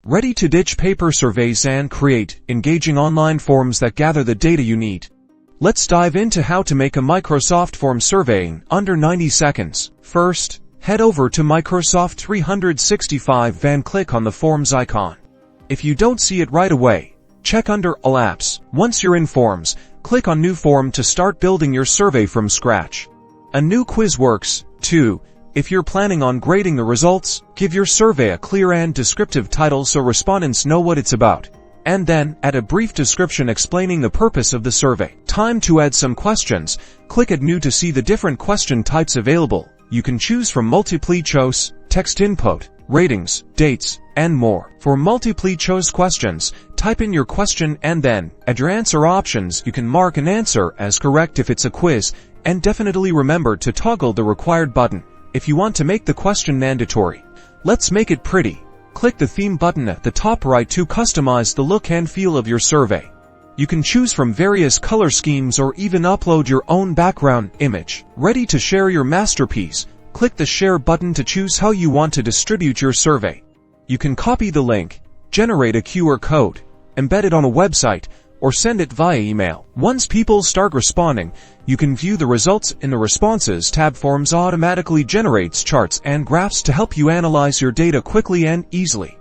Ready to ditch paper surveys and create engaging online forms that gather the data you need? Let's dive into how to make a Microsoft form survey in under 90 seconds. First, head over to Microsoft 365 and click on the Forms icon. If you don't see it right away, check under All Apps. Once you're in Forms, click on New Form to start building your survey from scratch. A new quiz works, too. If you're planning on grading the results, give your survey a clear and descriptive title so respondents know what it's about. And then, add a brief description explaining the purpose of the survey. Time to add some questions. Click Add New to see the different question types available. You can choose from multiple choice, text input, ratings, dates, and more. For multiple choice questions, type in your question and then add your answer options. You can mark an answer as correct if it's a quiz, and definitely remember to toggle the required button if you want to make the question mandatory. Let's make it pretty. Click the Theme button at the top right to customize the look and feel of your survey. You can choose from various color schemes or even upload your own background image. Ready to share your masterpiece? Click the Share button to choose how you want to distribute your survey. You can copy the link, generate a QR code, embed it on a website, or send it via email. Once people start responding, you can view the results in the Responses tab. Forms automatically generates charts and graphs to help you analyze your data quickly and easily.